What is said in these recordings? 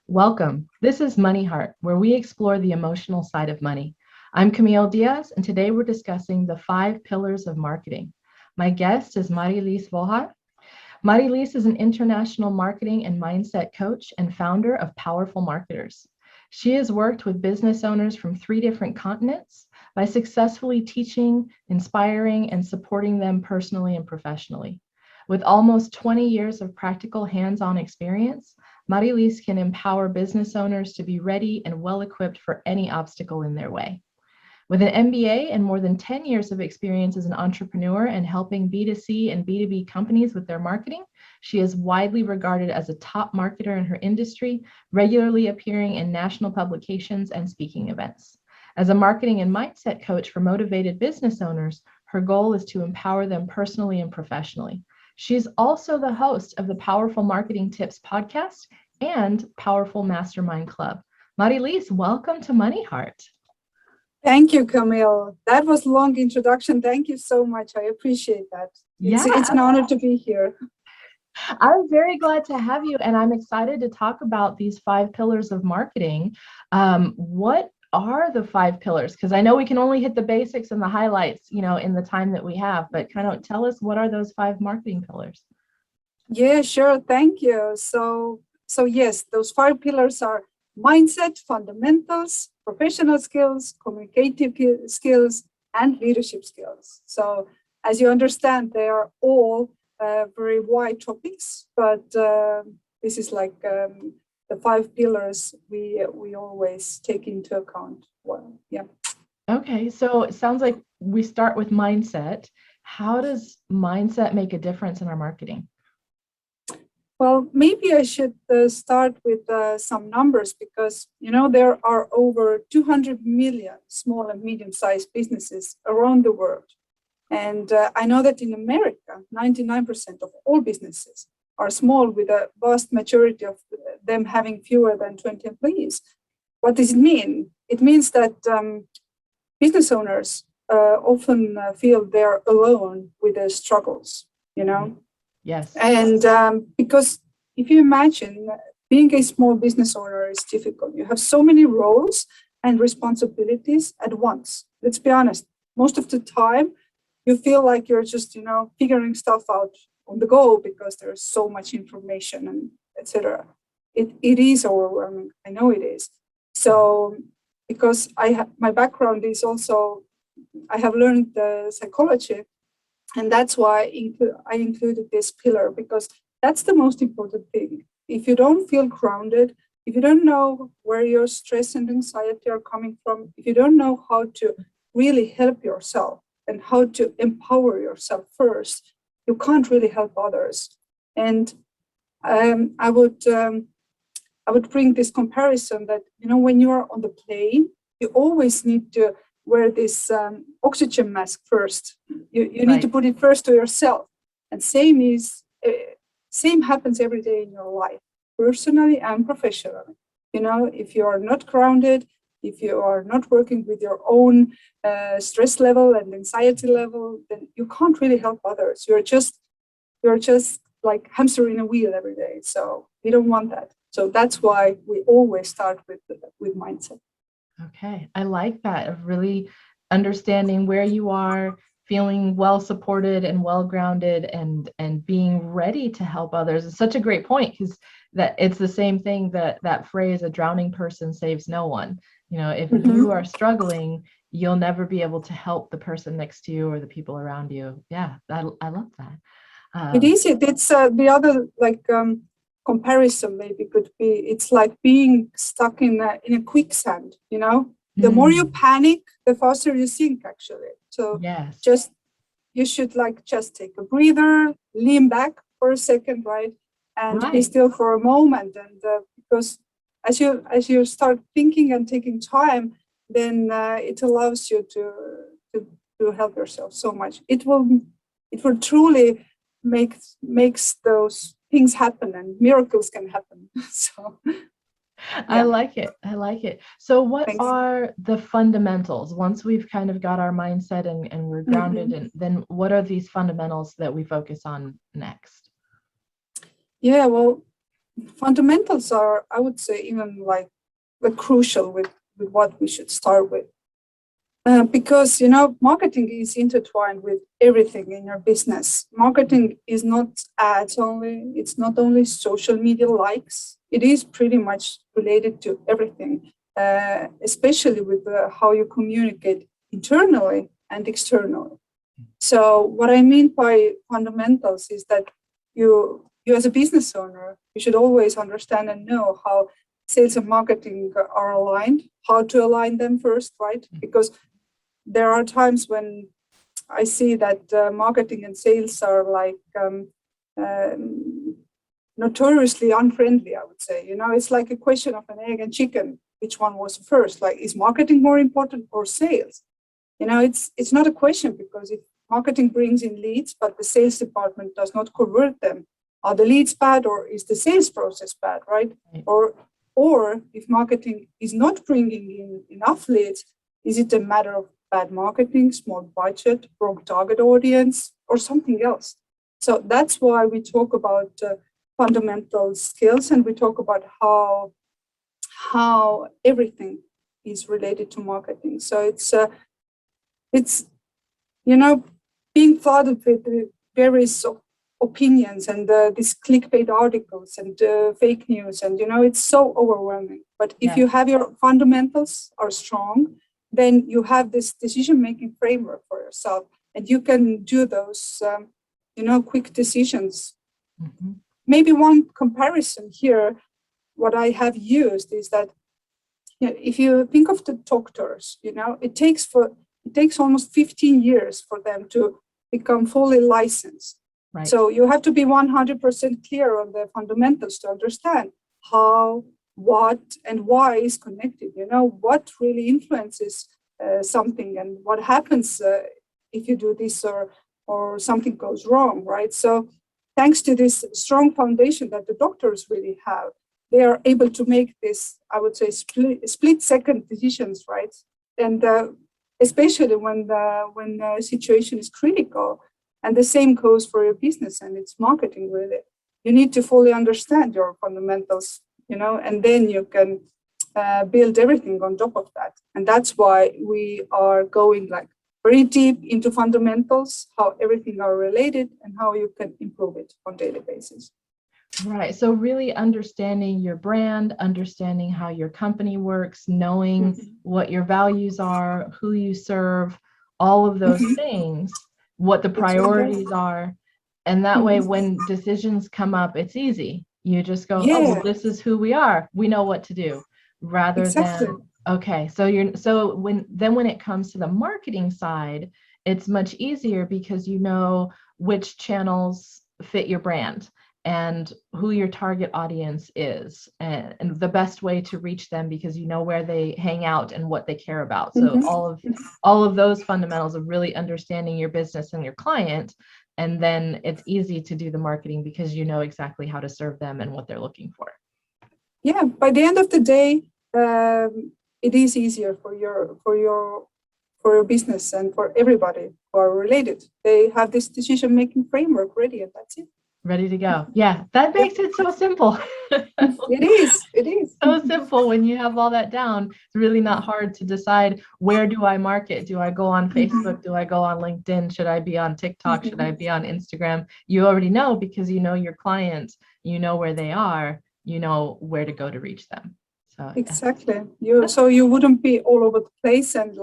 Welcome. This is MoneyHeart, where we explore the emotional side of money. I'm Camille Diaz, and today we're discussing the 5 pillars of marketing. My guest is Mari-Liis Vaher. Mari-Liis is an international marketing and mindset coach and founder of Powerful Marketers. She has worked with business owners from 3 different continents by successfully teaching, inspiring, and supporting them personally and professionally. With almost 20 years of practical hands-on experience, Mari-Liis can empower business owners to be ready and well-equipped for any obstacle in their way. With an MBA and more than 10 years of experience as an entrepreneur and helping B2C and B2B companies with their marketing, she is widely regarded as a top marketer in her industry, regularly appearing in national publications and speaking events. As a marketing and mindset coach for motivated business owners, her goal is to empower them personally and professionally. She's also the host of the Powerful Marketing Tips podcast and Powerful Mastermind Club. Mari-Liis, welcome to MoneyHeart. Thank you, Camille. That was a long introduction. Thank you so much. I appreciate that. It's an honor to be here. I'm very glad to have you, and I'm excited to talk about these 5 pillars of marketing. What are the 5 pillars? Because I know we can only hit the basics and the highlights, in the time that we have, but kind of tell us, what are those 5 marketing pillars? Yeah, sure. Thank you. So yes, those 5 pillars are mindset, fundamentals, professional skills, communicative skills, and leadership skills. So as you understand, they are all very wide topics, but this is like the 5 pillars we always take into account. Well, yeah. Okay, so it sounds like we start with mindset. How does mindset make a difference in our marketing? Well, maybe I should start with some numbers because, there are over 200 million small and medium-sized businesses around the world. And I know that in America, 99% of all businesses are small, with a vast majority of them having fewer than 20 employees. What does it mean? It means that business owners often feel they're alone with their struggles, Yes. And because if you imagine being a small business owner is difficult. You have so many roles and responsibilities at once. Let's be honest. Most of the time, you feel like you're just, figuring stuff out on the go because there's so much information and etc. It is overwhelming. I know it is. So because my background is also, I have learned psychology. And that's why I included this pillar, because that's the most important thing. If you don't feel grounded, if you don't know where your stress and anxiety are coming from, if you don't know how to really help yourself and how to empower yourself first, you can't really help others. And I would bring this comparison that, when you are on the plane, you always need to wear this oxygen mask first. You need to put it first to yourself. And same happens every day in your life, personally and professionally. If you are not grounded, if you are not working with your own stress level and anxiety level, then you can't really help others. You're just like hamster in a wheel every day. So we don't want that. So that's why we always start with mindset. Okay, I like that, of really understanding where you are, feeling well supported and well grounded, and being ready to help others. It's such a great point, because that it's the same thing, that phrase, a drowning person saves no one. If you are struggling, you'll never be able to help the person next to you or the people around you. Yeah, I love that. It is. It's the other comparison maybe could be, it's like being stuck in a quicksand. The more you panic, the faster you sink, actually. So yes, you should just take a breather, lean back for a second, right, and be still for a moment. And because as you start thinking and taking time, then it allows you to help yourself so much. It will truly makes those things happen and miracles can happen. So I yeah, like it. I like it. So what thanks. are the fundamentals? Once we've kind of got our mindset and we're grounded, Mhm. and then what are these fundamentals that we focus on next? Yeah, well, fundamentals are, I would say, even like the crucial with what we should start with. Because marketing is intertwined with everything in your business. Marketing is not ads only, it's not only social media likes, it is pretty much related to everything, especially with how you communicate internally and externally. So what I mean by fundamentals is that you as a business owner, you should always understand and know how sales and marketing are aligned, how to align them first, right? Because there are times when I see that marketing and sales are like notoriously unfriendly, I would say. It's like a question of an egg and chicken. Which one was first? Like, is marketing more important or sales? It's not a question, because if marketing brings in leads, but the sales department does not convert them, are the leads bad or is the sales process bad, right? Or if marketing is not bringing in enough leads, is it a matter of bad marketing, small budget, wrong target audience, or something else? So that's why we talk about fundamental skills, and we talk about how everything is related to marketing. So it's being flooded with various opinions and these clickbait articles and fake news, and it's so overwhelming. But if you have your fundamentals are strong, then you have this decision making framework for yourself, and you can do those quick decisions. Mm-hmm. Maybe one comparison here, what I have used is that if you think of the doctors, it takes almost 15 years for them to become fully licensed. Right. So you have to be 100% clear on the fundamentals to understand how, what, and why is connected. What really influences something, and what happens if you do this or something goes wrong, right? So thanks to this strong foundation that the doctors really have, they are able to make this, I would say, split second decisions, right? And especially when the situation is critical. And the same goes for your business and its marketing, really. You need to fully understand your fundamentals, and then you can build everything on top of that. And that's why we are going like very deep into fundamentals, how everything are related and how you can improve it on a daily basis. Right. So really understanding your brand, understanding how your company works, knowing what your values are, who you serve, all of those things, what the priorities are. And that way, when decisions come up, it's easy. You just go, oh, well, this is who we are. We know what to do, rather than, okay, so when it comes to the marketing side, it's much easier because you know which channels fit your brand and who your target audience is, and the best way to reach them, because you know where they hang out and what they care about. So all of those fundamentals of really understanding your business and your client, and then it's easy to do the marketing because you know exactly how to serve them and what they're looking for. Yeah, by the end of the day, it is easier for your business and for everybody who are related. They have this decision-making framework ready, and that's it. Ready to go. Yeah, that makes it so simple. It is So simple when you have all that down. It's really not hard to decide, where do I market? Do I go on Facebook? Do I go on LinkedIn? Should I be on TikTok? Should I be on Instagram? You already know, because you know your clients, you know where they are, you know where to go to reach them. So exactly. So you wouldn't be all over the place and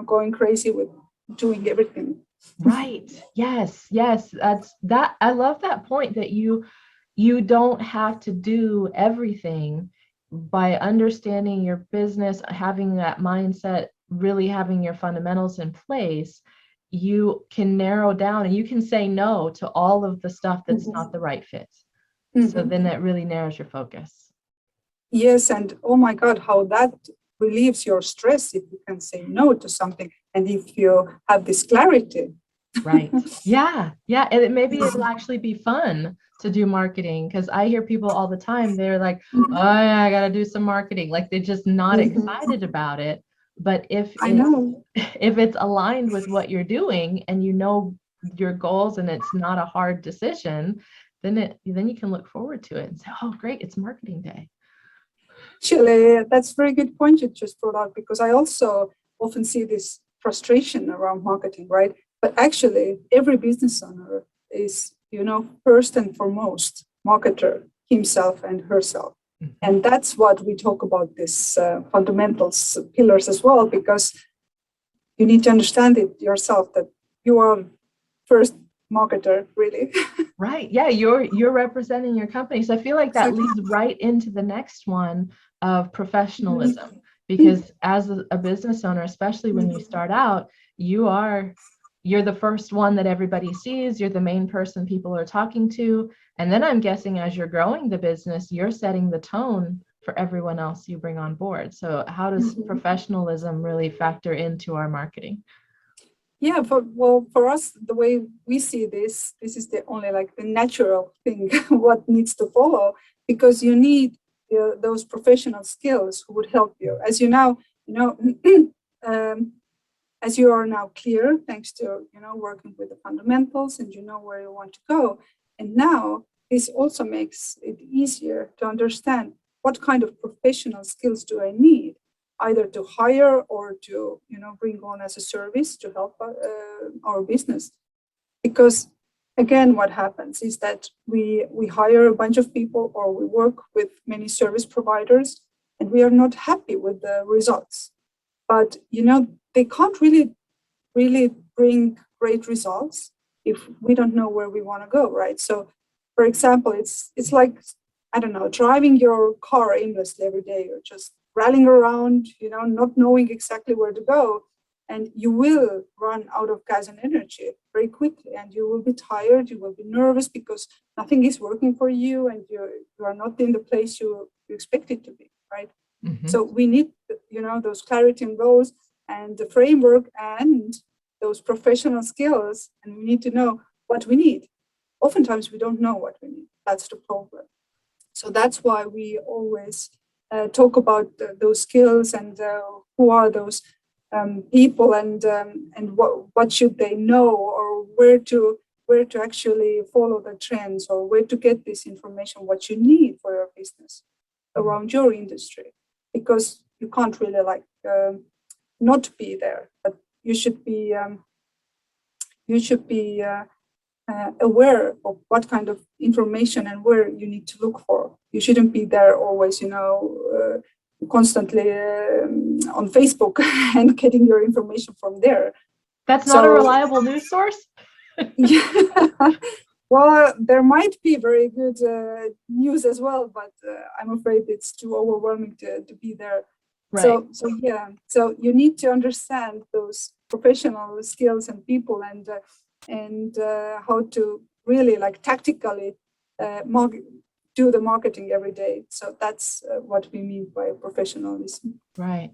going crazy with doing everything. Right. Yes. That. I love that point, that you don't have to do everything. By understanding your business, having that mindset, really having your fundamentals in place, you can narrow down and you can say no to all of the stuff that's not the right fit. So then that really narrows your focus. Yes, and oh my God, how that relieves your stress if you can say no to something, and if you have this clarity. Right. Yeah. Yeah. And maybe it'll actually be fun to do marketing because I hear people all the time, they're like, oh, yeah, I got to do some marketing. Like they're just not Mhm. excited about it. But if I it's know. if it's aligned with what you're doing and you know your goals and it's not a hard decision, then you can look forward to it and say, oh, great, it's marketing day. Actually, that's a very good point you just brought up because I also often see this frustration around marketing, right? But actually, every business owner is, first and foremost, marketer himself and herself. Mhm. And that's what we talk about this fundamentals pillars as well, because you need to understand it yourself that you are first marketer, really. Right. Yeah, you're representing your company. So I feel like that Exactly. leads right into the next one of Mhm. professionalism. Because as a business owner, especially when you Mhm. start out, you're the first one that everybody sees, you're the main person people are talking to. And then I'm guessing as you're growing the business, you're setting the tone for everyone else you bring on board. So how does Mhm. professionalism really factor into our marketing? Yeah, for us, the way we see this is the only like the natural thing what needs to follow because you need those professional skills who would help you. As you know, um, as you are now clear, thanks to working with the fundamentals and you know where you want to go. And now this also makes it easier to understand what kind of professional skills do I need either to hire or to bring on as a service to help our business because again what happens is that we hire a bunch of people or we work with many service providers and we are not happy with the results but they can't really bring great results if we don't know where we want to go, right? So, for example, it's like I don't know, driving your car aimlessly every day, or just rallying around, not knowing exactly where to go, and you will run out of gas and energy very quickly, and you will be tired, you will be nervous because nothing is working for you, and you are not in the place you expect it to be, right? Mhm. So we need, those clarity and goals and the framework and those professional skills, and we need to know what we need. Oftentimes, we don't know what we need. That's the problem. So that's why we always talk about those skills and who are those people and what should they know or where to actually follow the trends or where to get this information what you need for your business around your industry because you can't really like not be there but you should be aware of what kind of information and where you need to look for. You shouldn't be there always, constantly on Facebook and getting your information from there. That's not a So, reliable news source? yeah. Well, there might be very good news as well, but I'm afraid it's too overwhelming to be there. Right. So yeah. So you need to understand those professional skills and people and how to really like tactically do the marketing every day. So that's what we mean by professionalism. Right.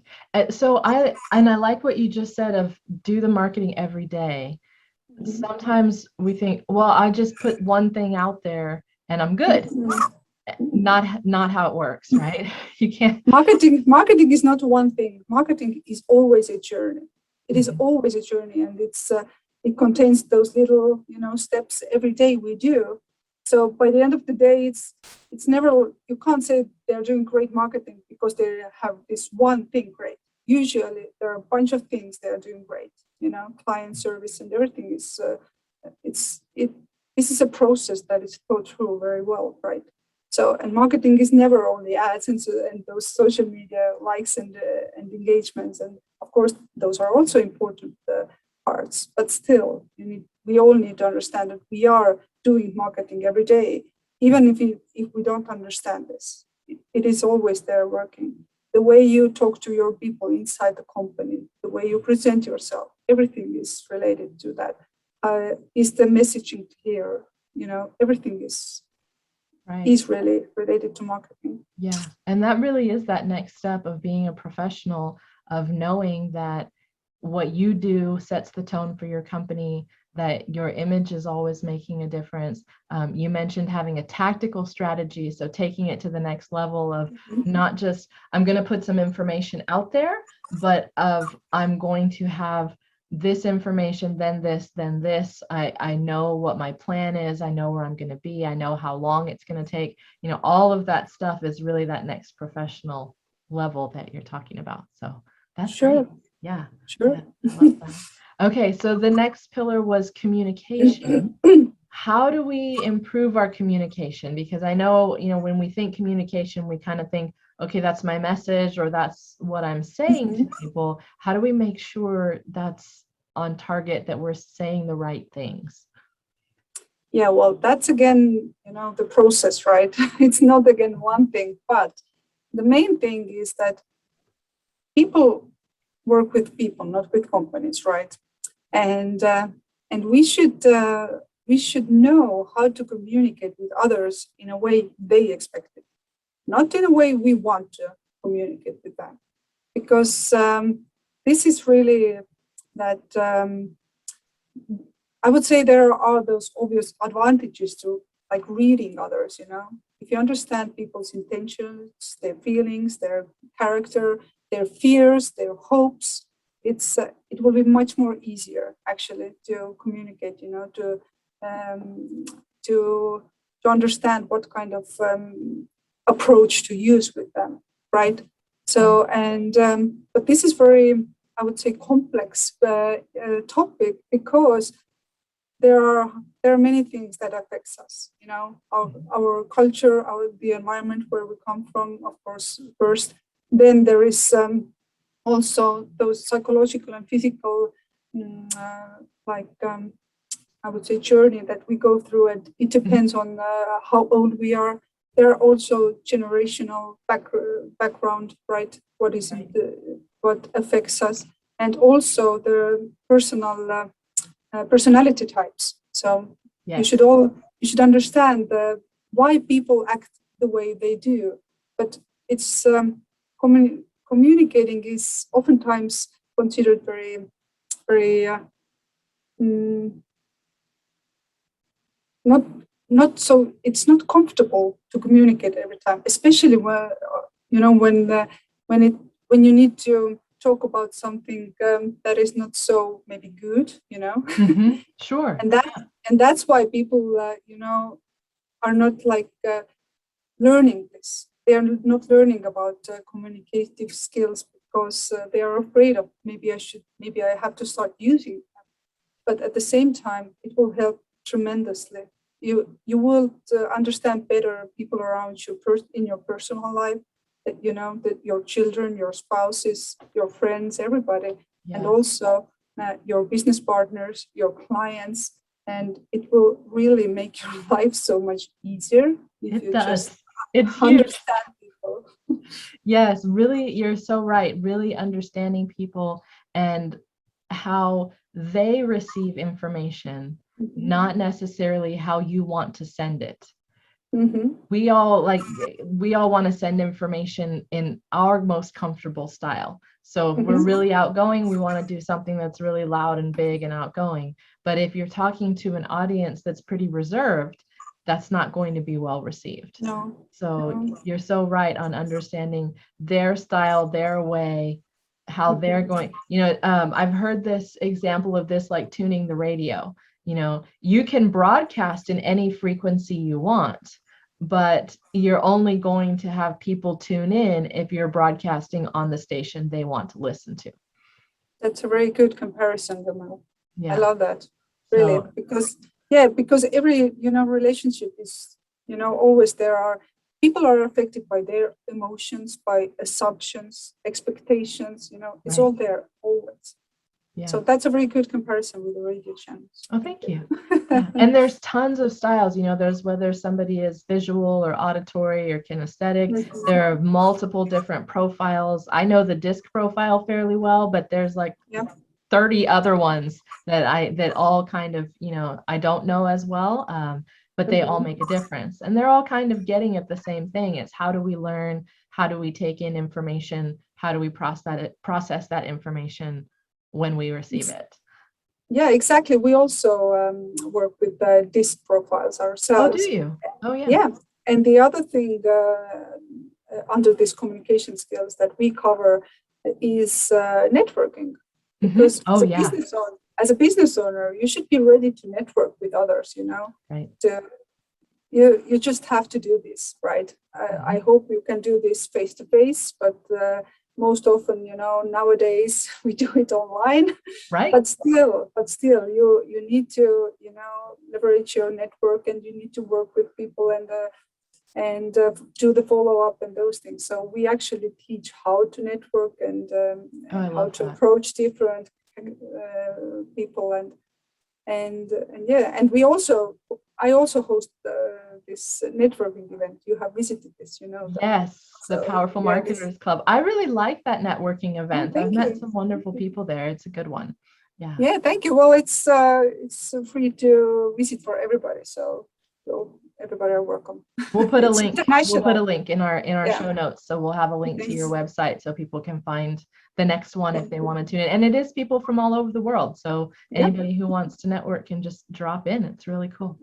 So I like what you just said of do the marketing every day. Sometimes we think, well, I just put one thing out there and I'm good. Not how it works, right? You can't. Marketing is not one thing. Marketing is always a journey. It is Mhm. always a journey, and it contains those little steps every day we do. So by the end of the day, it's never you can't say they're doing great marketing because they have this one thing great. Usually there are a bunch of things they are doing great. Client service and everything is it's it. This is a process that is thought through very well, right? So, and marketing is never only ads and those social media likes and engagements, and of course those are also important parts. But still, we all need to understand that we are doing marketing every day, even if we don't understand this. It is always there working. The way you talk to your people inside the company, the way you present yourself, everything is related to that. Is the messaging clear? Everything Right. is really related to marketing. Yeah. And that really is that next step of being a professional, of knowing that what you do sets the tone for your company, that your image is always making a difference. You mentioned having a tactical strategy, so taking it to the next level of not just, I'm going to put some information out there, but of I'm going to have this information, then this, then this. I know what my plan is. I know where I'm going to be. I know how long it's going to take. All of that stuff is really that next professional level that you're talking about. So that's Sure. great. Yeah. Sure. Yeah, I love that. Okay, so the next pillar was communication. How do we improve our communication? Because I know, when we think communication, we kind of think, okay, that's my message or that's what I'm saying to people. How do we make sure that's on target, that we're saying the right things? Yeah, well, that's again, the process, right? It's not again one thing, but the main thing is that people work with people, not with companies, right? And we should know how to communicate with others in a way they expect it, not in a way we want to communicate with them, because this is really that I would say there are those obvious advantages to like reading others. If you understand people's intentions, their feelings, their character, their fears, their hopes, it will be much more easier actually to communicate. Um, to to understand what kind of approach to use with them, right? So and but this is very, I would say, complex topic, because there are many things that affects us. Our culture, the environment where we come from, of course, first. Then there is also those psychological and physical, like I would say, journey that we go through, and it depends on how old we are. There are also generational background, right? What is Right. what affects us, and also the personality types. So Yes. you should understand why people act the way they do. But it's communicating is oftentimes considered very, very not not so. It's not comfortable to communicate every time, especially when it when you need to talk about something that is not so maybe good. Sure. and that and that's why people are not like learning this. They are not learning about communicative skills, because they are afraid of, maybe I have to start using them. But at the same time, it will help tremendously. You will understand better people around you in your personal life, that your children, your spouses, your friends, everybody, and Yes. also your business partners, your clients, and it will really make your life so much easier if It you does. just It's huge. understand people. Yes, really, you're so right. Really understanding people and how they receive information, not necessarily how you want to send it. Mm-hmm. We all want to send information in our most comfortable style. So if we're Mm-hmm. really outgoing, we want to do something that's really loud and big and outgoing. But if you're talking to an audience that's pretty reserved, that's not going to be well received. No. So No. you're so right on understanding their style, their way, how they're going. I've heard this example of this, like tuning the radio. You can broadcast in any frequency you want, but you're only going to have people tune in if you're broadcasting on the station they want to listen to. That's a very good comparison, Gamal. I Yeah. love that. Really, So because every relationship is, always there are people are affected by their emotions, by assumptions, expectations. It's right. all there always. Yeah. So that's a very good comparison with the radio channels. Oh, thank you. Yeah. And there's tons of styles, there's whether somebody is visual or auditory or kinesthetic. There are multiple different profiles. I know the disc profile fairly well, but there's like Yeah. 30 other ones that all kind of, I don't know as well. But they all make a difference. And they're all kind of getting at the same thing. It's how do we learn? How do we take in information? How do we process that information when we receive it? Yeah, exactly. We also work with DISC profiles Oh, do ourselves. you? Oh, yeah. Yeah. And the other thing under these communication skills that we cover is networking. Because Oh, yeah. as a business owner, you should be ready to network with others, Right. To, you just have to do this, right? I hope you can do this face to face, but most often, nowadays we do it online. Right. But still, you need to, leverage your network, and you need to work with people and do the follow up and those things. So we actually teach how to network Oh, I and how love to that. approach different people and yeah. And I also host this networking event. You have visited this, that. Yes, the So Powerful yeah, Marketers Club. I really like that networking event. I've thank met you. some wonderful people there. It's a good one. Yeah. Yeah, thank you. Well, it's free to visit for everybody, so everybody are welcome. We'll put a It's link. We'll put a international. link in our Yeah, show notes. So we'll have a link to your thanks. website so people can find the next one if Thank they you. want to tune in. And it is people from all over the world. So Yeah, anybody who wants to network can just drop in. It's really cool.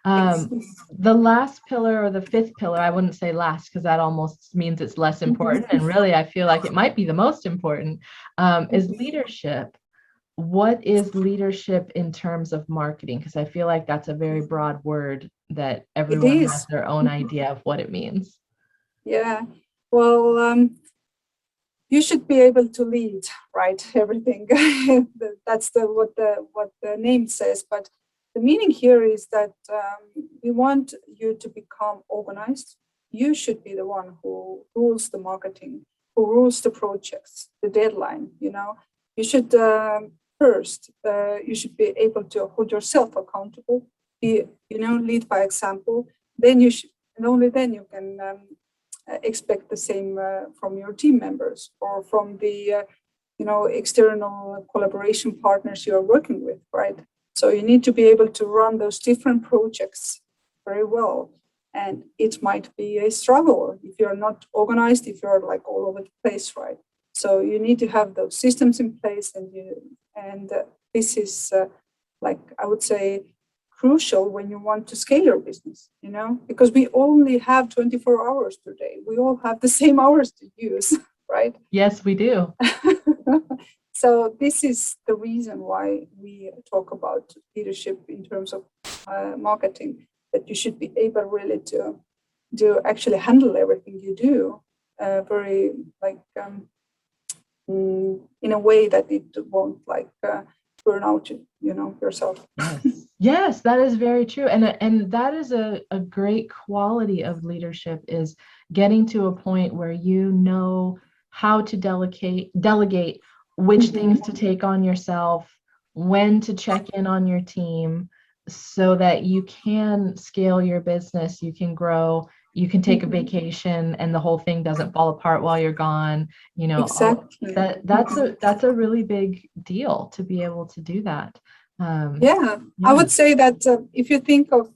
thanks. The last pillar, or the fifth pillar, I wouldn't say last because that almost means it's less important. And really, I feel like it might be the most important, is leadership. What is leadership in terms of marketing? Because I feel like that's a very broad word that It everyone has is. their own idea of what it means. Yeah. Well, you should be able to lead, right? Everything. That's what the name says. But the meaning here is that we want you to become organized. You should be the one who rules the marketing, who rules the projects, the deadline. You should first. You should be able to hold yourself accountable. Lead by example. Then you should, and only then you can. Expect the same from your team members or from the external collaboration partners you are working with, right? So you need to be able to run those different projects very well, and it might be a struggle if you're not organized, if you're like all over the place, right? So you need to have those systems in place, and this is like I would say crucial when you want to scale your business, because we only have 24 hours per day. We all have the same hours to use, right? Yes, we do. So this is the reason why we talk about leadership in terms of marketing, that you should be able really to actually handle everything you do very like in a way that it won't like burn out yourself. Yes. Yes, that is very true. And that is a great quality of leadership, is getting to a point where you know how to delegate which things to take on yourself, when to check in on your team so that you can scale your business, you can grow, you can take a vacation and the whole thing doesn't fall apart while you're gone. Exactly. That's a really big deal to be able to do that. Yeah, I Yeah. would say that if you think of,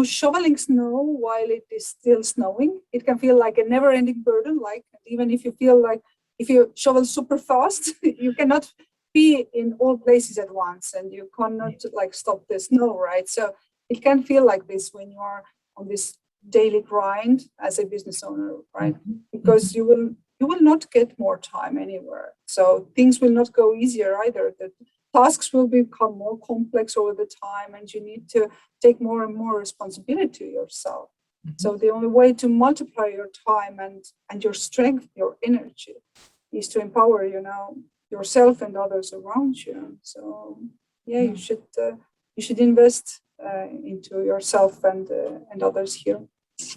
shoveling snow while it is still snowing, it can feel like a never-ending burden. Like even if you feel like if you shovel super fast, you cannot be in all places at once, and you cannot like stop the snow, right? So it can feel like this when you are on this daily grind as a business owner, right? Mhm. Because you will not get more time anywhere. So things will not go easier either. The tasks will become more complex over the time, and you need to take more and more responsibility yourself. Mhm. So the only way to multiply your time and your strength, your energy, is to empower, yourself and others around you. So yeah, Yeah. you should invest into yourself and others here.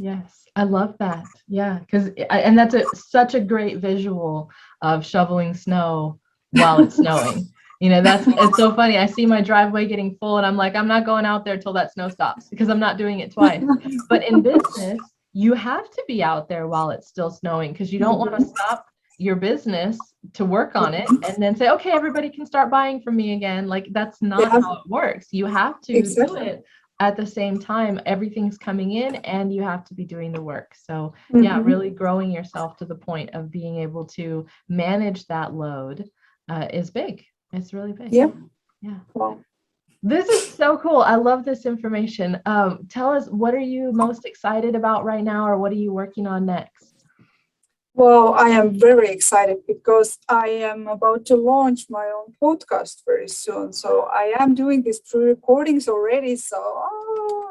Yes, I love that. Yeah, because and that's such a great visual of shoveling snow while it's snowing. It's so funny. I see my driveway getting full and I'm like, I'm not going out there till that snow stops because I'm not doing it twice. But in business, you have to be out there while it's still snowing because you don't want to stop your business to work on it and then say, okay, everybody can start buying from me again. Like that's not Yeah, how it works. You have to do exactly. it at the same time. Everything's coming in and you have to be doing the work. So yeah, Mhm. really growing yourself to the point of being able to manage that load is big. It's really big. Yeah. Yeah. Wow. This is so cool. I love this information. Tell us, what are you most excited about right now, or what are you working on next? Well, I am very excited because I am about to launch my own podcast very soon. So I am doing these pre-recordings already. So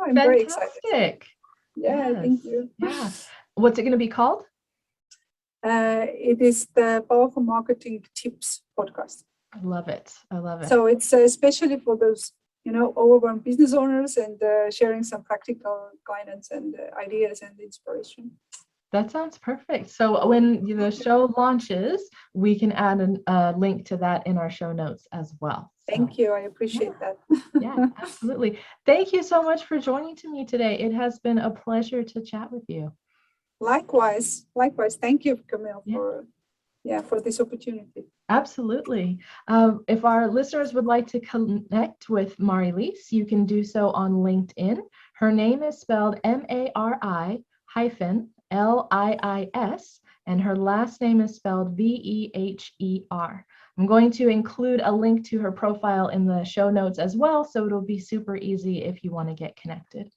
I'm very excited. Fantastic. Yeah, Yes. thank you. Yeah. What's it going to be called? It is the Powerful Marketing Tips podcast. I love it. I love it. So it's especially for those, overwhelmed business owners, and sharing some practical guidance and ideas and inspiration. That sounds perfect. So when the show launches, we can add a link to that in our show notes as well. Thank you. I appreciate that. Yeah, absolutely. Thank you so much for joining me today. It has been a pleasure to chat with you. Likewise. Thank you, Camille, for this opportunity. Absolutely. If our listeners would like to connect with Mari-Liis, you can do so on LinkedIn. Her name is spelled Mari-Liis, and her last name is spelled Veher. I'm going to include a link to her profile in the show notes as well, so it'll be super easy if you want to get connected.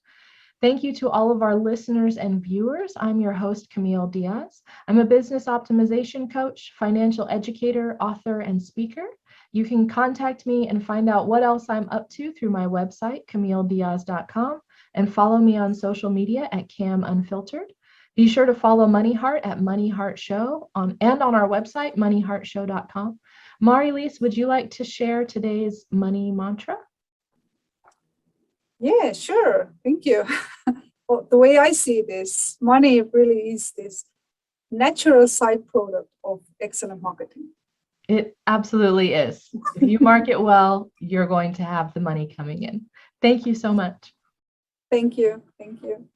Thank you to all of our listeners and viewers. I'm your host, Camille Diaz. I'm a business optimization coach, financial educator, author, and speaker. You can contact me and find out what else I'm up to through my website, CamilleDiaz.com, and follow me on social media at Cam Unfiltered. Be sure to follow MoneyHeart at MoneyHeart Show and on our website, MoneyHeartShow.com. Mari-Liis, would you like to share today's money mantra? Yeah, sure. Thank you. Well, the way I see this, money really is this natural side product of excellent marketing. It absolutely is. If you market well, you're going to have the money coming in. Thank you so much. Thank you. Thank you.